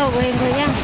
wow, goyang-goyang.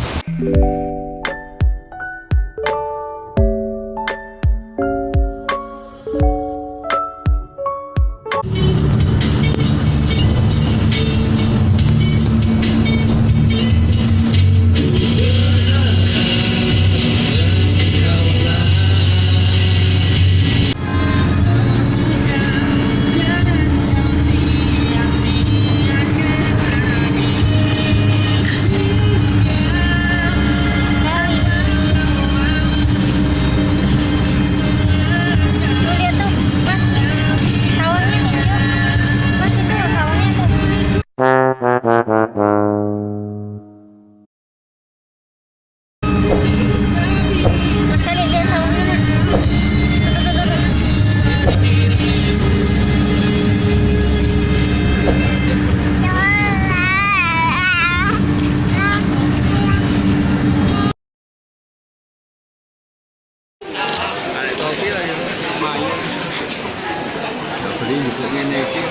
Beli juga ngene iki.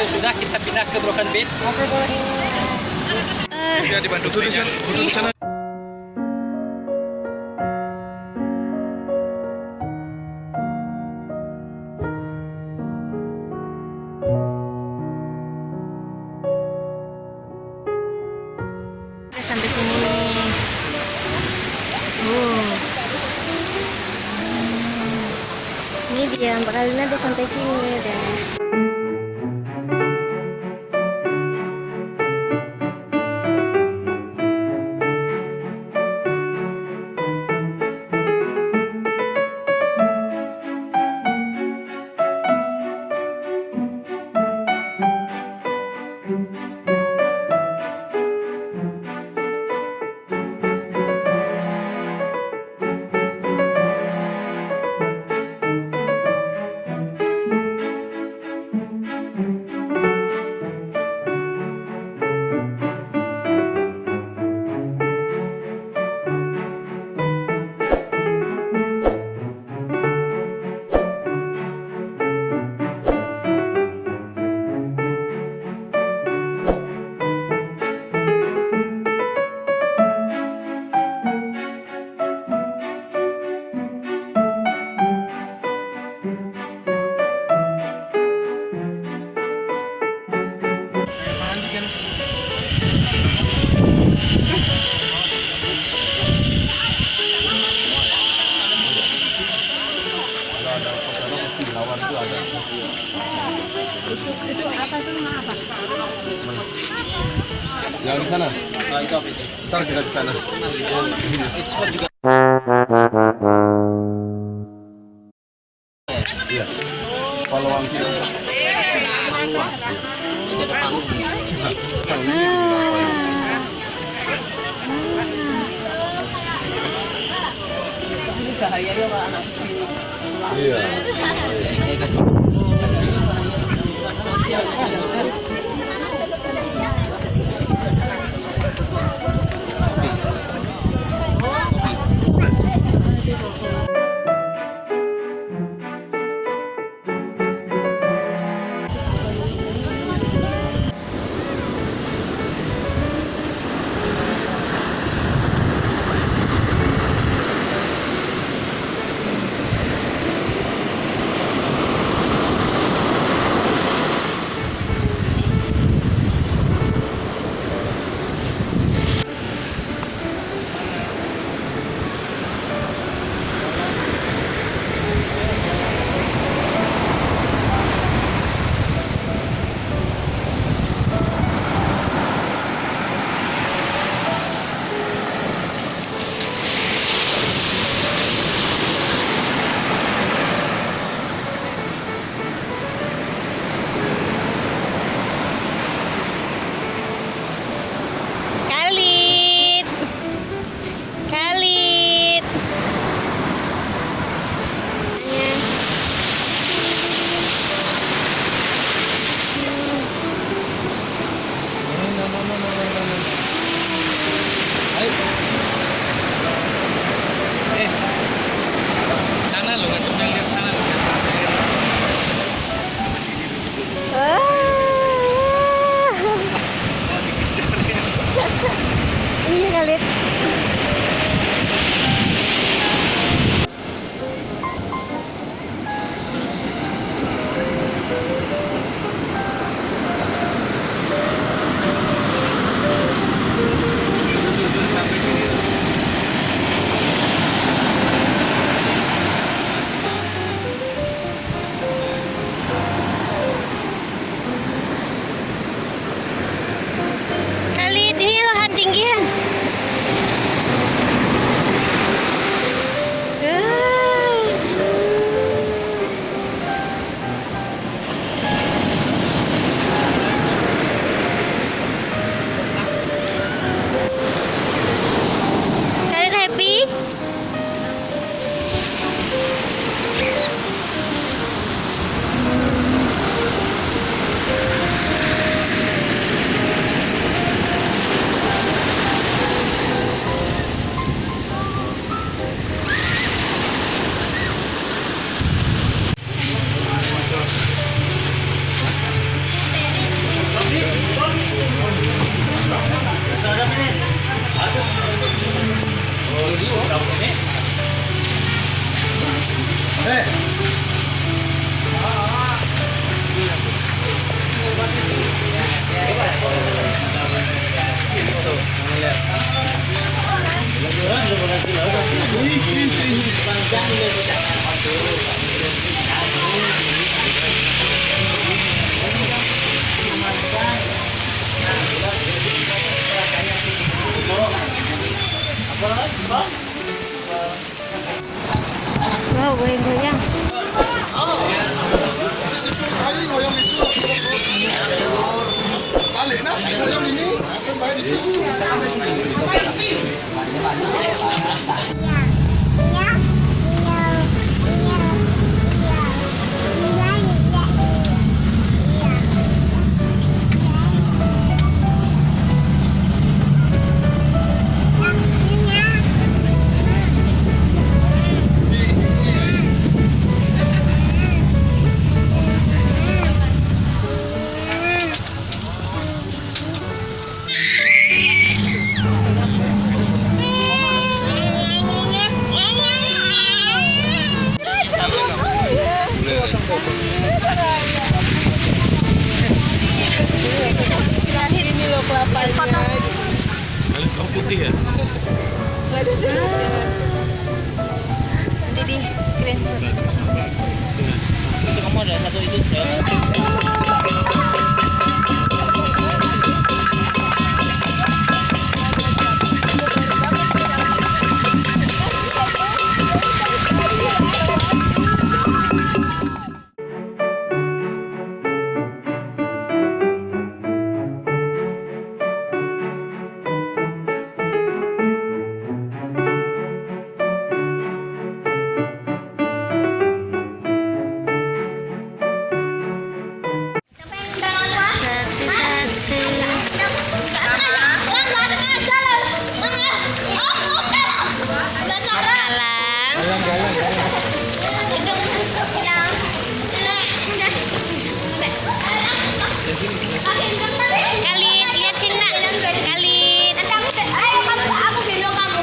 Sudah kita pindah ke Broken Beach. Oke, boleh. Sudah dibantu Duduk di sana. Duduk di sana. Udah sampai sini nih. Ini dia Mbak Kalina udah sampai sini deh. Itu apa tuh apa? Yang di sana. Nah, itu apa itu? Ntar kita ke sana. Itu spot juga. Iya. Kalau wangki. Bahayanya kalau anak kecil. Iya. Ini loh kelapanya. Kau putih ya? Nanti di screenshot. Itu kamu ada satu itu sudah. Khalid, lihat sini nak. Khalid. Ayo kamu, aku gendong kamu.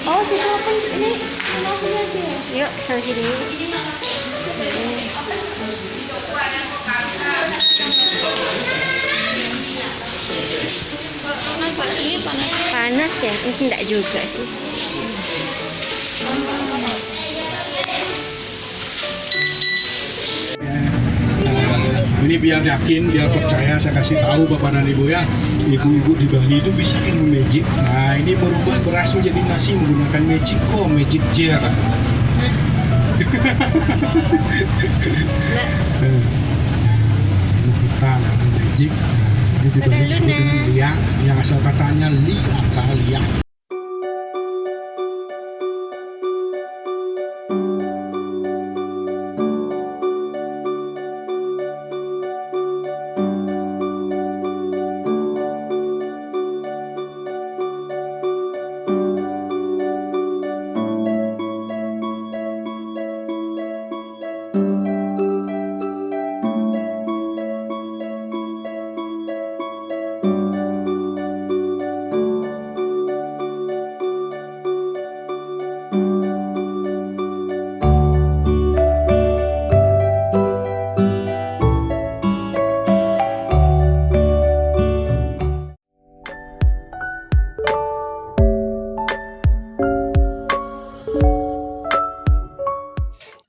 Oh, situ apa ini? Aku aja. Yuk, sama sini. Nampak sini panas. Panas ya? Enggak juga sih. Ini biar yakin, biar percaya, saya kasih tahu Bapak dan Ibu ya, ibu-ibu di Bali itu bisa ilmu magic. Nah, ini merubah beras menjadi nasi menggunakan magic magic jar. Kita magic. Ini juga Ada Luna. yang asal katanya Lia.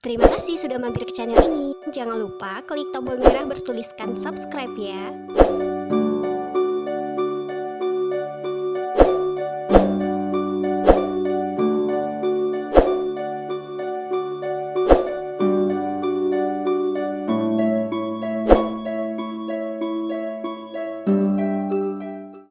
Terima kasih sudah mampir ke channel ini. Jangan lupa klik tombol merah bertuliskan subscribe ya.